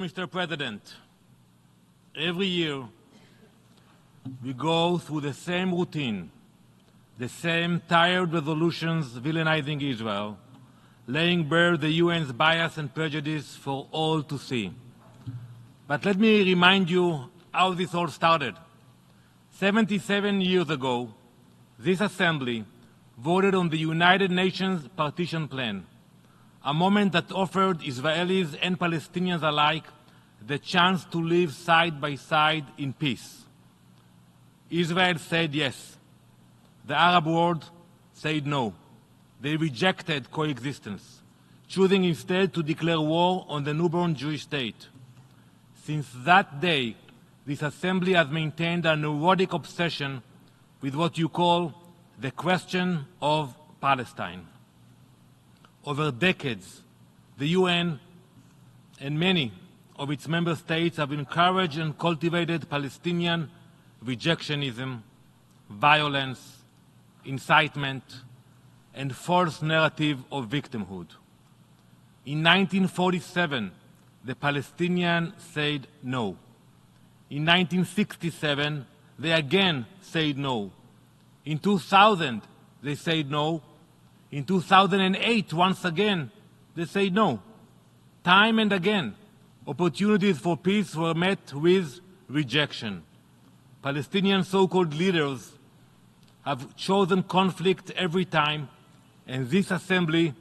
Mr. President, every year we go through the same routine, the same tired resolutions villainizing Israel, laying bare the UN's bias and prejudice for all to see. But let me remind you how this all started. 77 years ago, this Assembly voted on the United Nations partition plan, a moment that offered Israelis and Palestinians alike the chance to live side by side in peace. Israel said yes. The Arab world said no. They rejected coexistence, choosing instead to declare war on the newborn Jewish state. Since that day, this Assembly has maintained a neurotic obsession with what you call the question of Palestine. Over decades, the UN and many of its member states have encouraged and cultivated Palestinian rejectionism, violence, incitement, and false narrative of victimhood. In 1947, the Palestinians said no. In 1967, they again said no. In 2000, they said no. In 2008, once again, they said no. Time and again, opportunities for peace were met with rejection. Palestinian so-called leaders have chosen conflict every time, and this Assembly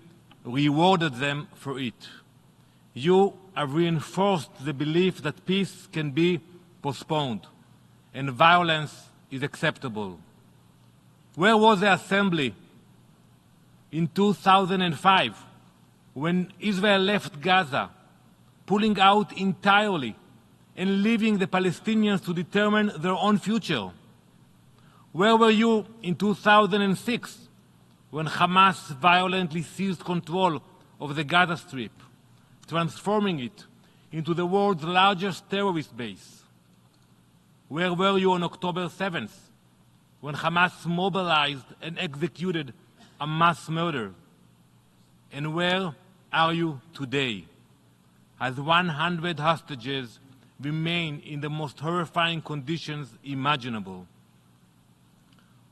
rewarded them for it. You have reinforced the belief that peace can be postponed and violence is acceptable. Where was the Assembly in 2005 when Israel left Gaza, pulling out entirely and leaving the Palestinians to determine their own future? Where were you in 2006 when Hamas violently seized control of the Gaza Strip, transforming it into the world's largest terrorist base? Where were you on October 7th when Hamas mobilized and executed a mass murder? And where are you today, as 100 hostages remain in the most horrifying conditions imaginable?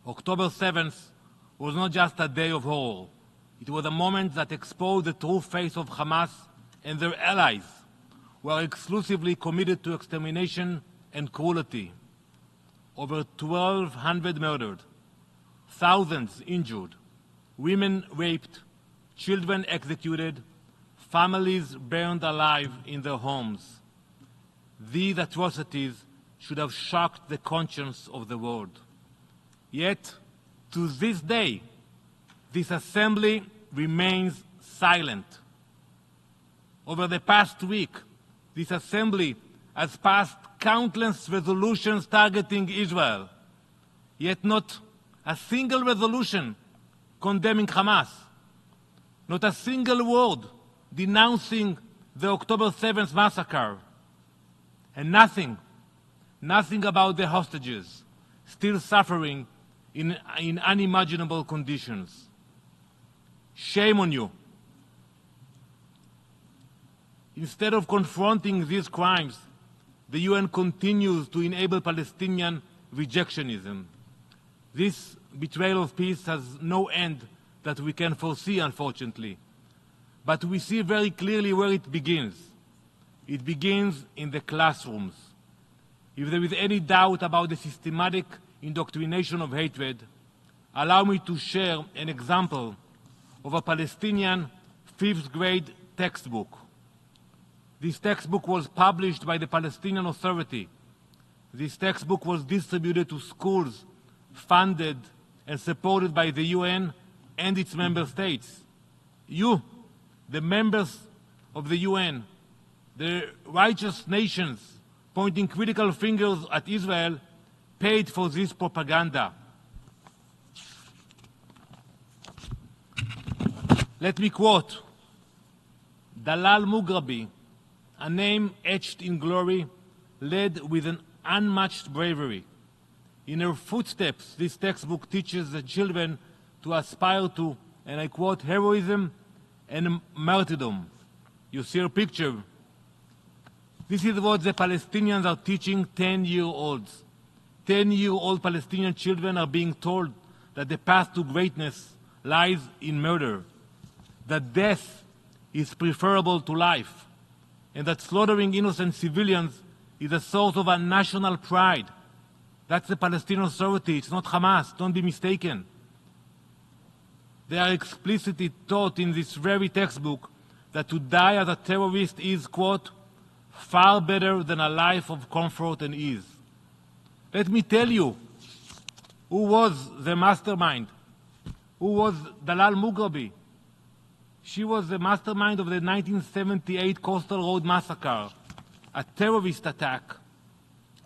October 7th was not just a day of horror. It was a moment that exposed the true face of Hamas and their allies, who are exclusively committed to extermination and cruelty. Over 1,200 murdered, thousands injured, women raped, children executed, families burned alive in their homes. These atrocities should have shocked the conscience of the world. Yet, to this day, this Assembly remains silent. Over the past week, this Assembly has passed countless resolutions targeting Israel, yet not a single resolution condemning Hamas, not a single word denouncing the October 7th massacre, and nothing about the hostages still suffering in unimaginable conditions. Shame on you. Instead of confronting these crimes, the UN continues to enable Palestinian rejectionism. This betrayal of peace has no end that we can foresee, unfortunately. But we see very clearly where it begins. It begins in the classrooms. If there is any doubt about the systematic indoctrination of hatred, allow me to share an example of a Palestinian 5th grade textbook. This textbook was published by the Palestinian Authority. This textbook was distributed to schools funded and supported by the UN and its member states. You, the members of the UN, the righteous nations pointing critical fingers at Israel, paid for this propaganda. Let me quote Dalal Mughrabi, a name etched in glory, led with an unmatched bravery. In her footsteps, this textbook teaches the children to aspire to, and I quote, heroism and martyrdom. You see her picture. This is what the Palestinians are teaching 10-year-olds. 10-year-old Palestinian children are being told that the path to greatness lies in murder, that death is preferable to life, and that slaughtering innocent civilians is a source of a national pride. That's the Palestinian Authority. It's not Hamas. Don't be mistaken. They are explicitly taught in this very textbook that to die as a terrorist is, quote, far better than a life of comfort and ease. Let me tell you who was the mastermind, who was Dalal Mughrabi. She was the mastermind of the 1978 Coastal Road Massacre, a terrorist attack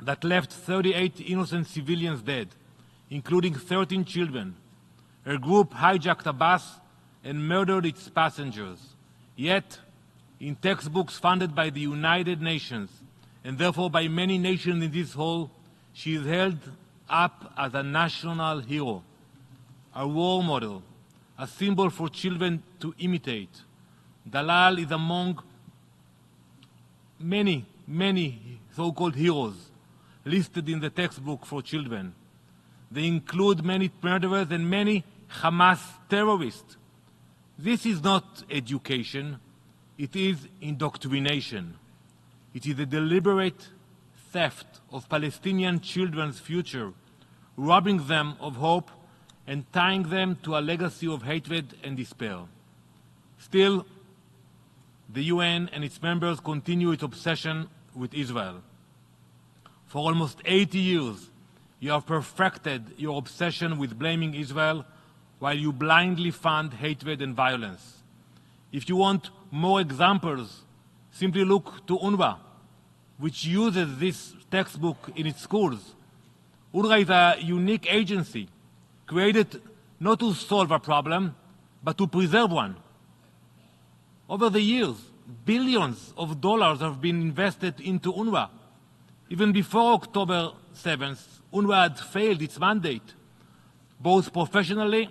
that left 38 innocent civilians dead, including 13 children. Her group hijacked a bus and murdered its passengers. Yet, in textbooks funded by the United Nations, and therefore by many nations in this hall, she is held up as a national hero, a role model, a symbol for children to imitate. Dalal is among many, many so-called heroes listed in the textbook for children. They include many murderers and many Hamas terrorists. This is not education, it is indoctrination. It is a deliberate theft of Palestinian children's future, robbing them of hope and tying them to a legacy of hatred and despair. Still, the UN and its members continue its obsession with Israel. For almost 80 years, you have perfected your obsession with blaming Israel while you blindly fund hatred and violence. If you want more examples, simply look to UNRWA, which uses this textbook in its schools. UNRWA is a unique agency created not to solve a problem, but to preserve one. Over the years, billions of dollars have been invested into UNRWA. Even before October 7th, UNRWA had failed its mandate, both professionally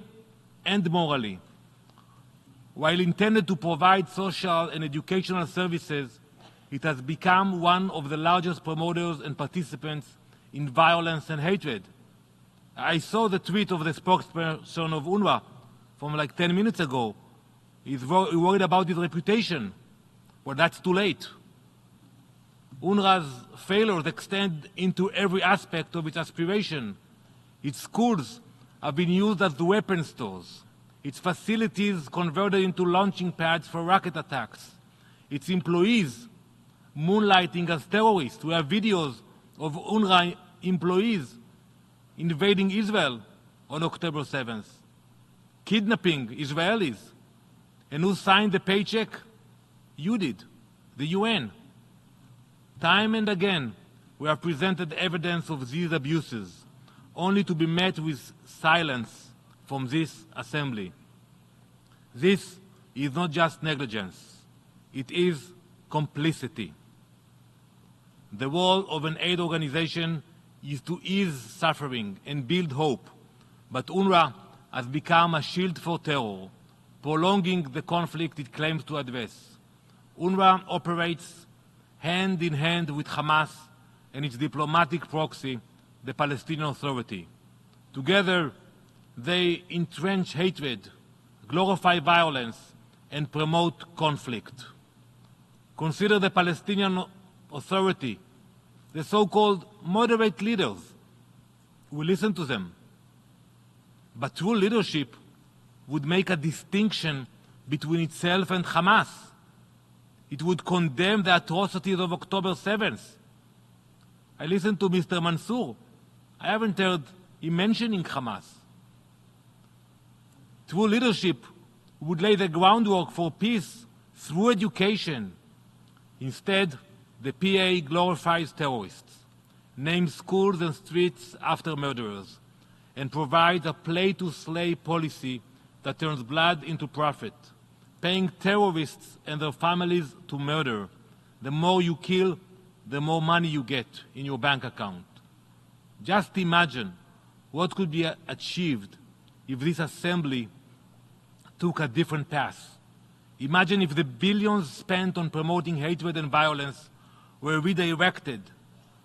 and morally. While intended to provide social and educational services, it has become one of the largest promoters and participants in violence and hatred. I saw the tweet of the spokesperson of UNRWA from like 10 minutes ago. He's worried about his reputation. Well, that's too late. UNRWA's failures extend into every aspect of its aspiration. Its schools have been used as weapon stores. Its facilities converted into launching pads for rocket attacks. Its employees moonlighting as terrorists. We have videos of UNRWA employees invading Israel on October 7th, kidnapping Israelis. And who signed the paycheck? You did, the UN. Time and again, we have presented evidence of these abuses, only to be met with silence from this assembly. This is not just negligence, it is complicity. The role of an aid organization is to ease suffering and build hope, but UNRWA has become a shield for terror, prolonging the conflict it claims to address. UNRWA operates hand in hand with Hamas and its diplomatic proxy, the Palestinian Authority. Together, they entrench hatred, glorify violence, and promote conflict. Consider the Palestinian Authority, the so-called moderate leaders. We listen to them. But true leadership would make a distinction between itself and Hamas. It would condemn the atrocities of October 7th. I listened to Mr. Mansour. I haven't heard him mentioning Hamas. True leadership would lay the groundwork for peace through education. Instead, the PA glorifies terrorists, names schools and streets after murderers, and provides a play-to-slay policy that turns blood into profit, paying terrorists and their families to murder. The more you kill, the more money you get in your bank account. Just imagine what could be achieved if this assembly took a different path. Imagine if the billions spent on promoting hatred and violence were redirected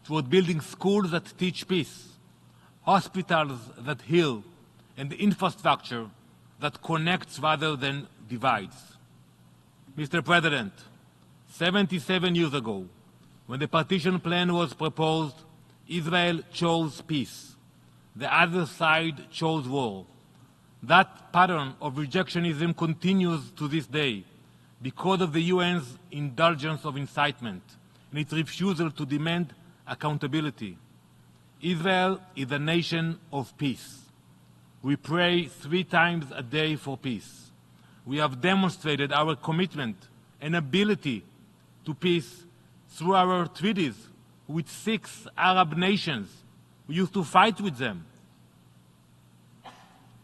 toward building schools that teach peace, hospitals that heal, and infrastructure that connects rather than divides. Mr. President, 77 years ago, when the partition plan was proposed, Israel chose peace. The other side chose war. That pattern of rejectionism continues to this day because of the UN's indulgence of incitement and its refusal to demand accountability. Israel is a nation of peace. We pray 3 times a day for peace. We have demonstrated our commitment and ability to peace through our treaties with 6 Arab nations. We used to fight with them.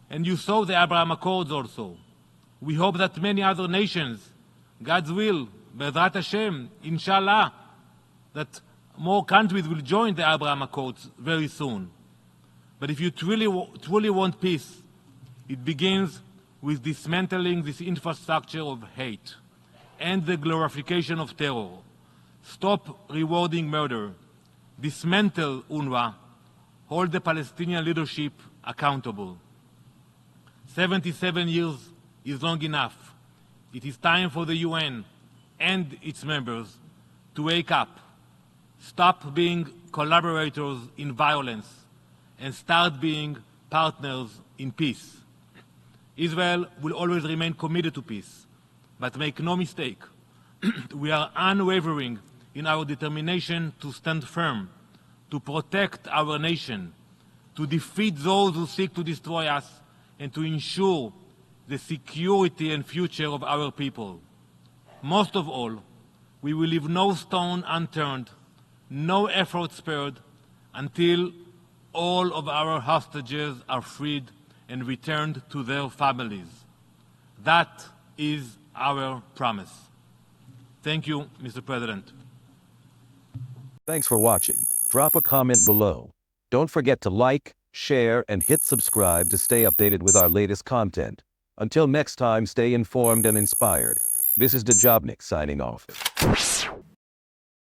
And you saw the Abraham Accords also. We hope that many other nations, God's will, Be'ezrat Hashem, Inshallah, that more countries will join the Abraham Accords very soon. But if you truly want peace, it begins with dismantling this infrastructure of hate and the glorification of terror. Stop rewarding murder. Dismantle UNRWA. Hold the Palestinian leadership accountable. 77 years is long enough. It is time for the UN and its members to wake up, stop being collaborators in violence, and start being partners in peace. Israel will always remain committed to peace, but make no mistake, we are unwavering in our determination to stand firm, to protect our nation, to defeat those who seek to destroy us, and to ensure the security and future of our people. Most of all, we will leave no stone unturned, no effort spared, until all of our hostages are freed and returned to their families. That is our promise. Thank you, Mr. President. Thanks for watching. Drop a comment below. Don't forget to like, share, and hit subscribe to stay updated with our latest content. Until next time, stay informed and inspired. This is Dejobnik signing off.